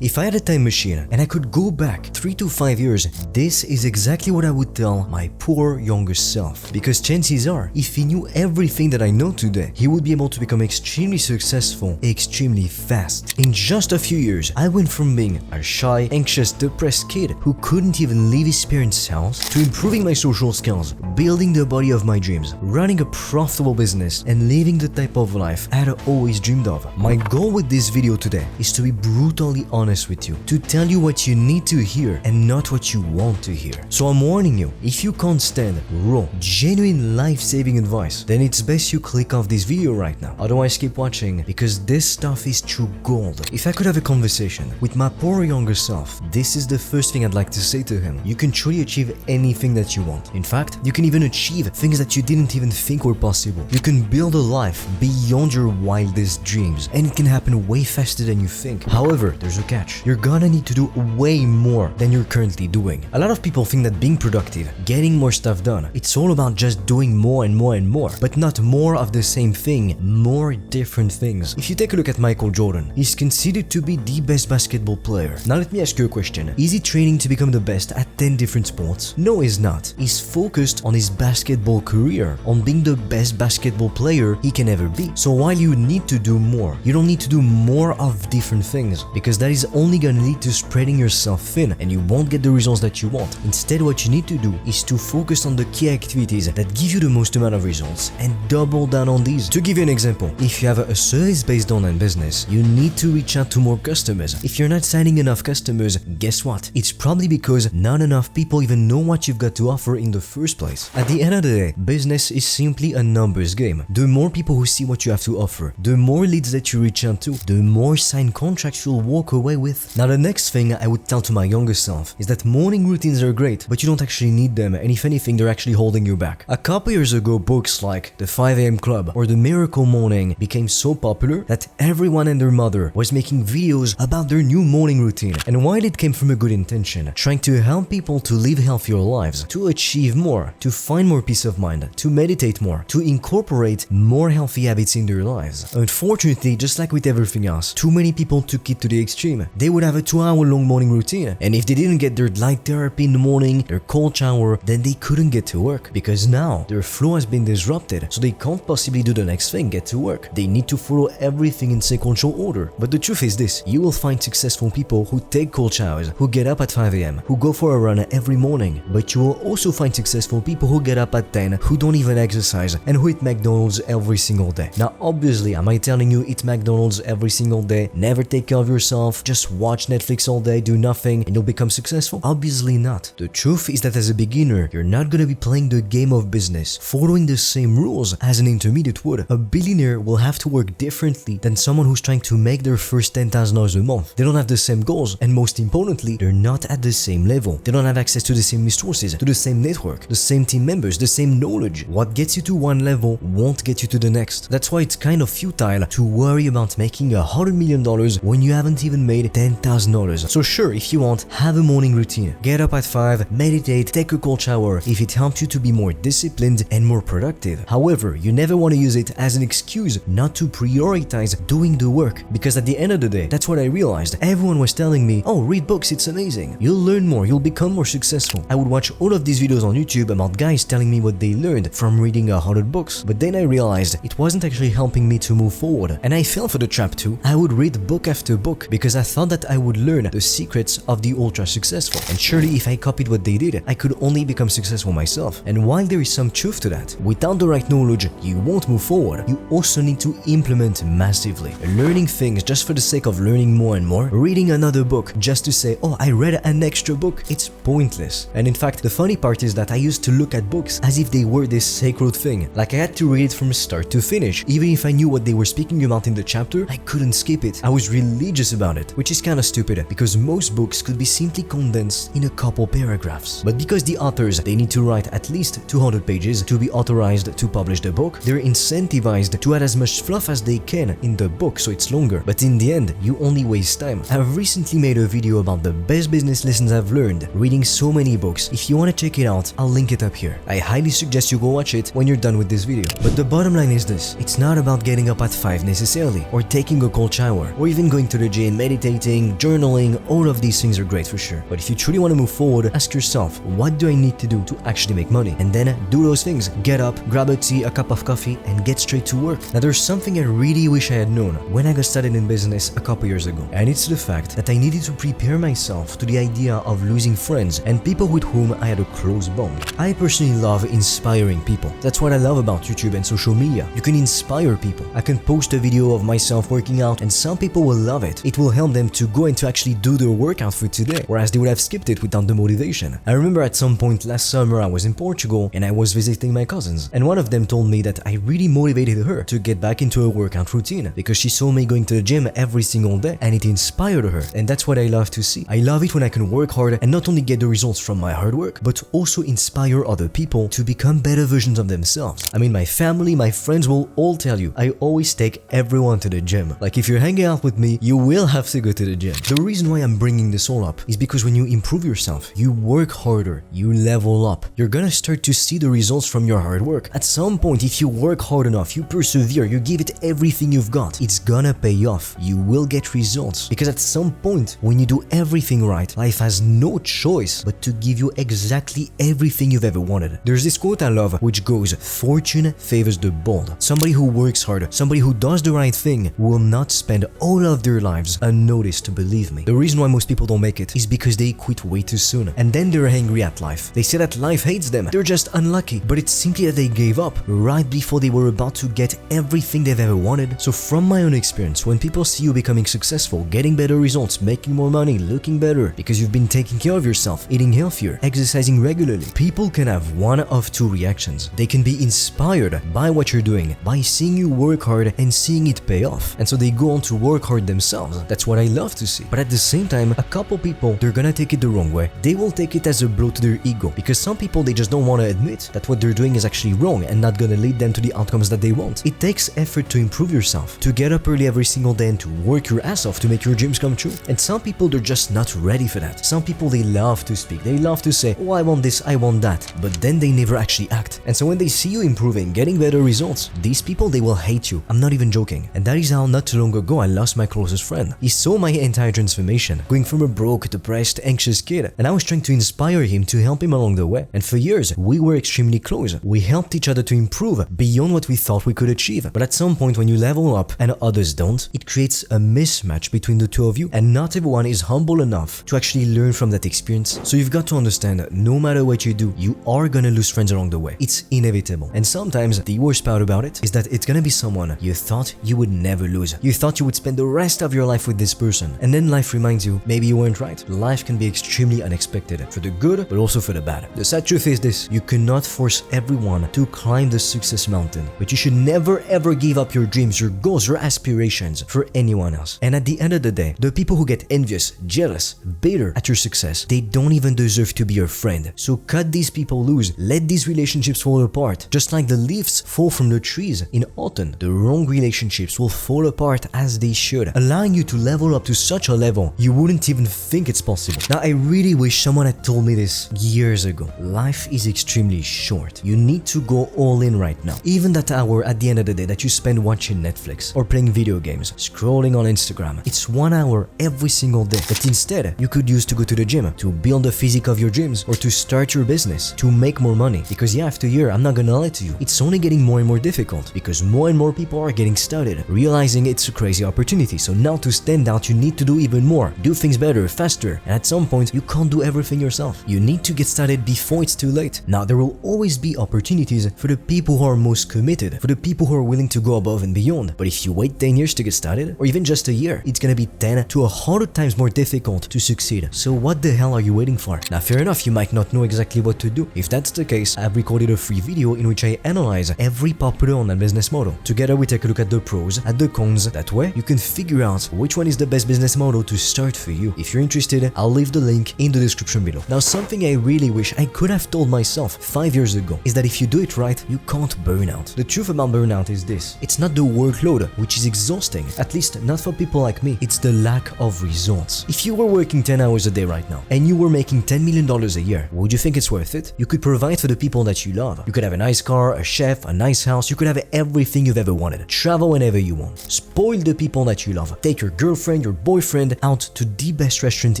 If I had a time machine and I could go back 3 to 5 years, this is exactly what I would tell my poor younger self. Because chances are, if he knew everything that I know today, he would be able to become extremely successful, extremely fast. In just a few years, I went from being a shy, anxious, depressed kid who couldn't even leave his parents' house to improving my social skills, building the body of my dreams, running a profitable business, and living the type of life I had always dreamed of. My goal with this video today is to be brutally honest with you, to tell you what you need to hear and not what you want to hear. So I'm warning you, if you can't stand raw, genuine life-saving advice, then it's best you click off this video right now. Otherwise keep watching, because this stuff is true gold. If I could have a conversation with my poor younger self, this is the first thing I'd like to say to him. You can truly achieve anything that you want. In fact, you can even achieve things that you didn't even think were possible. You can build a life beyond your wildest dreams, and it can happen way faster than you think. However, there's a catch. You're gonna need to do way more than you're currently doing. A lot of people think that being productive, getting more stuff done, it's all about just doing more and more and more, but not more of the same thing, more different things. If you take a look at Michael Jordan, he's considered to be the best basketball player. Now let me ask you a question. Is he training to become the best at 10 different sports? No, he's not. He's focused on his basketball career, on being the best basketball player he can ever be. So while you need to do more, you don't need to do more of different things, because that is only gonna lead to spreading yourself thin and you won't get the results that you want. Instead, what you need to do is to focus on the key activities that give you the most amount of results and double down on these. To give you an example, if you have a service-based online business, you need to reach out to more customers. If you're not signing enough customers, guess what? It's probably because not enough people even know what you've got to offer in the first place. At the end of the day, business is simply a numbers game. The more people who see what you have to offer, the more leads that you reach out to, the more signed contracts you'll walk away with. Now the next thing I would tell to my younger self is that morning routines are great, but you don't actually need them, and if anything, they're actually holding you back. A couple years ago, books like The 5 AM Club or The Miracle Morning became so popular that everyone and their mother was making videos about their new morning routine. And while it came from a good intention, trying to help people to live healthier lives, to achieve more, to find more peace of mind, to meditate more, to incorporate more healthy habits in their lives. Unfortunately, just like with everything else, too many people took it to the extreme. They would have a 2-hour-long morning routine, and if they didn't get their light therapy in the morning, their cold shower, then they couldn't get to work, because now their flow has been disrupted, so they can't possibly do the next thing, get to work. They need to follow everything in sequential order. But the truth is this, you will find successful people who take cold showers, who get up at 5 AM, who go for a run every morning, but you will also find successful people who get up at 10, who don't even exercise, and who eat McDonald's every single day. Now obviously, am I telling you eat McDonald's every single day, never take care of yourself, just watch Netflix all day, do nothing, and you'll become successful? Obviously not. The truth is that as a beginner, you're not gonna be playing the game of business, following the same rules as an intermediate would. A billionaire will have to work differently than someone who's trying to make their first $10,000 a month. They don't have the same goals, and most importantly, they're not at the same level. They don't have access to the same resources, to the same network, the same team members, the same knowledge. What gets you to one level won't get you to the next. That's why it's kind of futile to worry about making $100 million when you haven't even made $10,000. So sure, if you want, have a morning routine. Get up at 5, meditate, take a cold shower if it helps you to be more disciplined and more productive. However, you never want to use it as an excuse not to prioritize doing the work, because at the end of the day, that's what I realized. Everyone was telling me, oh, read books, it's amazing. You'll learn more, you'll become more successful. I would watch all of these videos on YouTube about guys telling me what they learned from reading 100 books, but then I realized it wasn't actually helping me to move forward, and I fell for the trap too. I would read book after book because I thought that I would learn the secrets of the ultra successful, and surely if I copied what they did, I could only become successful myself. And while there is some truth to that, without the right knowledge, you won't move forward. You also need to implement massively. Learning things just for the sake of learning more and more, reading another book just to say, oh, I read an extra book, it's pointless. And in fact, the funny part is that I used to look at books as if they were this sacred thing, like I had to read it from start to finish. Even if I knew what they were speaking about in the chapter, I couldn't skip it. I was religious about it, which is kind of stupid because most books could be simply condensed in a couple paragraphs. But because the authors, they need to write at least 200 pages to be authorized to publish the book, they're incentivized to add as much fluff as they can in the book so it's longer. But in the end, you only waste time. I've recently made a video about the best business lessons I've learned reading so many books. If you want to check it out, I'll link it up here. I highly suggest you go watch it when you're done with this video. But the bottom line is this, it's not about getting up at 5 necessarily, or taking a cold shower, or even going to the gym, meditating, meditating, journaling, all of these things are great for sure. But if you truly want to move forward, ask yourself, what do I need to do to actually make money? And then do those things. Get up, grab a tea, a cup of coffee, and get straight to work. Now there's something I really wish I had known when I got started in business a couple years ago. And it's the fact that I needed to prepare myself to the idea of losing friends and people with whom I had a close bond. I personally love inspiring people. That's what I love about YouTube and social media. You can inspire people. I can post a video of myself working out and some people will love it. It will help them to go and to actually do their workout for today, whereas they would have skipped it without the motivation. I remember at some point last summer I was in Portugal and I was visiting my cousins, and one of them told me that I really motivated her to get back into a workout routine because she saw me going to the gym every single day and it inspired her, and that's what I love to see. I love it when I can work hard and not only get the results from my hard work, but also inspire other people to become better versions of themselves. I mean, my family, my friends will all tell you, I always take everyone to the gym. Like if you're hanging out with me, you will have to go to the gym. The reason why I'm bringing this all up is because when you improve yourself, you work harder, you level up, you're gonna start to see the results from your hard work. At some point, if you work hard enough, you persevere, you give it everything you've got, it's gonna pay off. You will get results. Because at some point, when you do everything right, life has no choice but to give you exactly everything you've ever wanted. There's this quote I love which goes, "Fortune favors the bold." Somebody who works hard, somebody who does the right thing will not spend all of their lives unnoticed, believe me. The reason why most people don't make it is because they quit way too soon and then they're angry at life. They say that life hates them, they're just unlucky, but it's simply that they gave up right before they were about to get everything they've ever wanted. So from my own experience, when people see you becoming successful, getting better results, making more money, looking better because you've been taking care of yourself, eating healthier, exercising regularly, people can have one of two reactions. They can be inspired by what you're doing, by seeing you work hard and seeing it pay off, and so they go on to work hard themselves. That's what I love to see. But at the same time, a couple people, they're gonna take it the wrong way. They will take it as a blow to their ego, because some people, they just don't want to admit that what they're doing is actually wrong and not gonna lead them to the outcomes that they want. It takes effort to improve yourself, to get up early every single day and to work your ass off to make your dreams come true. And some people, they're just not ready for that. Some people, they love to speak, they love to say, oh, I want this, I want that, but then they never actually act. And so when they see you improving, getting better results, these people, they will hate you. I'm not even joking. And that is how not too long ago I lost my closest friend. He saw my entire transformation, going from a broke, depressed, anxious kid, and I was trying to inspire him to help him along the way. And for years, we were extremely close. We helped each other to improve beyond what we thought we could achieve. But at some point, when you level up and others don't, it creates a mismatch between the two of you, and not everyone is humble enough to actually learn from that experience. So you've got to understand that no matter what you do, you are gonna lose friends along the way. It's inevitable. And sometimes the worst part about it is that it's gonna be someone you thought you would never lose. You thought you would spend the rest of your life with this person, and then life reminds you maybe you weren't right. Life can be extremely unexpected, for the good but also for the bad. The sad truth is this: you cannot force everyone to climb the success mountain, but you should never ever give up your dreams, your goals, your aspirations for anyone else. And at the end of the day, the people who get envious, jealous, bitter at your success, they don't even deserve to be your friend. So cut these people loose, let these relationships fall apart. Just like the leaves fall from the trees in autumn, the wrong relationships will fall apart as they should, allowing you to level up to such a level you wouldn't even think it's possible. Now, I really wish someone had told me this years ago. Life is extremely short. You need to go all in right now. Even that hour at the end of the day that you spend watching Netflix or playing video games, scrolling on Instagram, it's 1 hour every single day that instead you could use to go to the gym, to build the physique of your dreams, or to start your business, to make more money. Because yeah, after a year, I'm not gonna lie to you, it's only getting more and more difficult because more and more people are getting started, realizing it's a crazy opportunity. So now to stand out, you need to do even more, do things better, faster, and at some point, you can't do everything yourself. You need to get started before it's too late. Now, there will always be opportunities for the people who are most committed, for the people who are willing to go above and beyond. But if you wait 10 years to get started, or even just a year, it's gonna be 10 to 100 times more difficult to succeed. So what the hell are you waiting for? Now, fair enough, you might not know exactly what to do. If that's the case, I've recorded a free video in which I analyze every popular online business model. Together, we take a look at the pros, at the cons. That way, you can figure out which one is the best business model to start for you. If you're interested, I'll leave the link in the description below. Now, something I really wish I could have told myself 5 years ago is that if you do it right, you can't burn out. The truth about burnout is this: it's not the workload, which is exhausting, at least not for people like me, it's the lack of results. If you were working 10 hours a day right now, and you were making $10 million a year, would you think it's worth it? You could provide for the people that you love. You could have a nice car, a chef, a nice house, you could have everything you've ever wanted. Travel whenever you want. Spoil the people that you love. Take your girlfriend, girlfriend, your boyfriend out to the best restaurant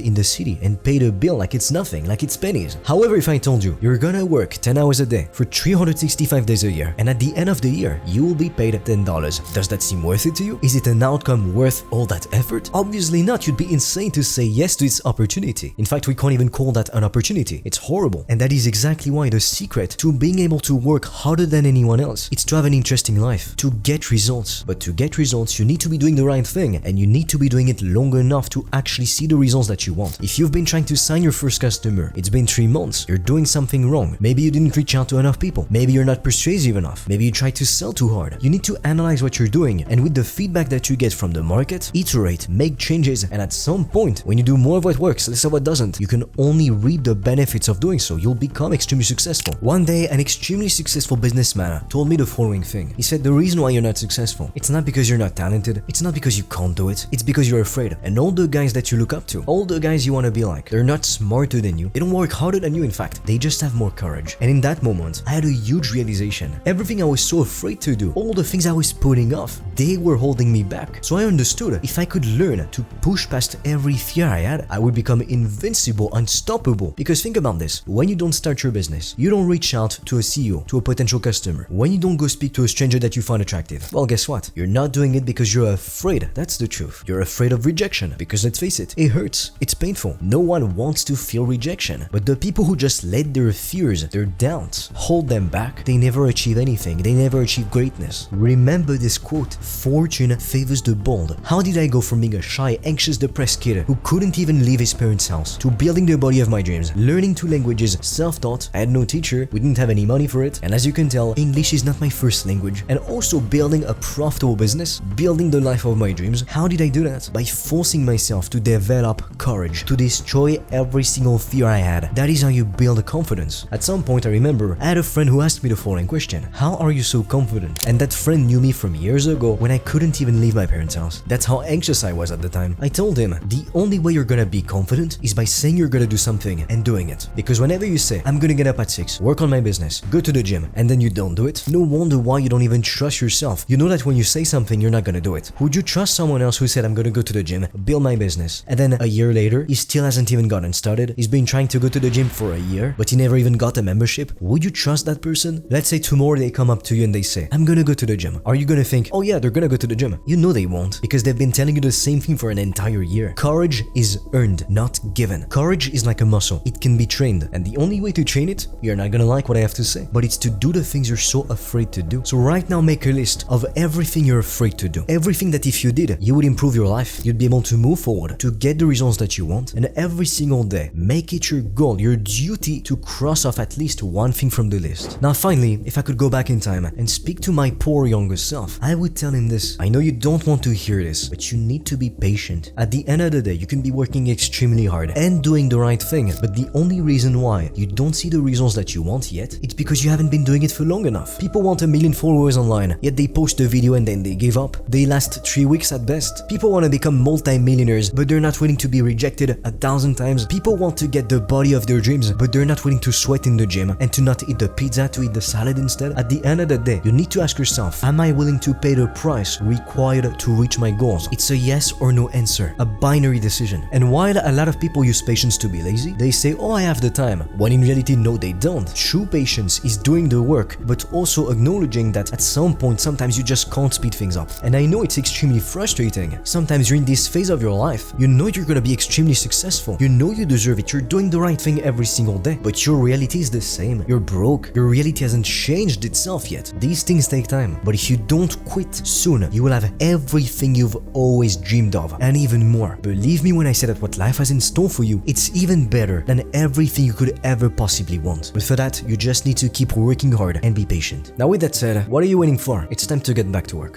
in the city and pay the bill like it's nothing, like it's pennies. However, if I told you you're gonna work 10 hours a day for 365 days a year, and at the end of the year you will be paid $10, does that seem worth it to you? Is it an outcome worth all that effort? Obviously not. You'd be insane to say yes to this opportunity. In fact, we can't even call that an opportunity. It's horrible. And that is exactly why the secret to being able to work harder than anyone else is to have an interesting life, to get results. But to get results, you need to be doing the right thing, and you need to be doing it long enough to actually see the results that you want. If you've been trying to sign your first customer, it's been 3 months, you're doing something wrong. Maybe you didn't reach out to enough people. Maybe you're not persuasive enough. Maybe you tried to sell too hard. You need to analyze what you're doing, and with the feedback that you get from the market, iterate, make changes, and at some point, when you do more of what works, less of what doesn't, you can only reap the benefits of doing so. You'll become extremely successful. One day, an extremely successful businessman told me the following thing. He said, the reason why you're not successful, it's not because you're not talented, it's not because you can't do it, it's because you're afraid. And all the guys that you look up to, all the guys you want to be like, they're not smarter than you, they don't work harder than you, in fact, they just have more courage. And in that moment, I had a huge realization. Everything I was so afraid to do, all the things I was putting off, they were holding me back. So I understood if I could learn to push past every fear I had, I would become invincible, unstoppable. Because think about this, when you don't start your business, you don't reach out to a CEO, to a potential customer, when you don't go speak to a stranger that you find attractive, well, guess what? You're not doing it because you're afraid. That's the truth. You're afraid of rejection, because let's face it, it hurts, it's painful. No one wants to feel rejection. But the people who just let their fears, their doubts, hold them back, they never achieve anything. They never achieve greatness. Remember this quote, fortune favors the bold. How did I go from being a shy, anxious, depressed kid who couldn't even leave his parents' house to building the body of my dreams, learning 2 languages, self-taught, I had no teacher, we didn't have any money for it, and as you can tell, English is not my first language, and also building a profitable business, building the life of my dreams. How did I do that? By forcing myself to develop courage, to destroy every single fear I had. That is how you build confidence. At some point, I remember, I had a friend who asked me the following question, how are you so confident? And that friend knew me from years ago when I couldn't even leave my parents' house. That's how anxious I was at the time. I told him, the only way you're gonna be confident is by saying you're gonna do something and doing it. Because whenever you say, I'm gonna get up at 6, work on my business, go to the gym, and then you don't do it, no wonder why you don't even trust yourself. You know that when you say something, you're not gonna do it. Would you trust someone else who said, I'm gonna go to the gym, build my business, and then a year later, he still hasn't even gotten started? He's been trying to go to the gym for a year, but he never even got a membership. Would you trust that person? Let's say tomorrow they come up to you and they say, I'm gonna go to the gym. Are you gonna think, oh yeah, they're gonna go to the gym? You know they won't, because they've been telling you the same thing for an entire year. Courage is earned, not given. Courage is like a muscle. It can be trained, and the only way to train it, you're not gonna like what I have to say, but it's to do the things you're so afraid to do. So right now, make a list of everything you're afraid to do. Everything that if you did, you would improve your life, you'd be able to move forward, to get the results that you want, and every single day, make it your goal, your duty to cross off at least one thing from the list. Now finally, if I could go back in time and speak to my poor younger self, I would tell him this. I know you don't want to hear this, but you need to be patient. At the end of the day, you can be working extremely hard and doing the right thing, but the only reason why you don't see the results that you want yet, it's because you haven't been doing it for long enough. People want 1 million followers online, yet they post a video and then they give up. They last 3 weeks at best. People want to become multi-millionaires, but they're not willing to be rejected 1,000 times. People want to get the body of their dreams, but they're not willing to sweat in the gym and to not eat the pizza, to eat the salad instead. At the end of the day, you need to ask yourself, am I willing to pay the price required to reach my goals? It's a yes or no answer, a binary decision. And while a lot of people use patience to be lazy, they say, oh, I have the time, when in reality, no, they don't. True patience is doing the work, but also acknowledging that at some point, sometimes you just can't speed things up. And I know it's extremely frustrating. Sometimes you're in this phase of your life, you know you're gonna be extremely successful, you know you deserve it, you're doing the right thing every single day, but your reality is the same. You're broke, your reality hasn't changed itself yet. These things take time, but if you don't quit soon, you will have everything you've always dreamed of, and even more. Believe me when I say that what life has in store for you, it's even better than everything you could ever possibly want. But for that, you just need to keep working hard and be patient. Now with that said, what are you waiting for? It's time to get back to work.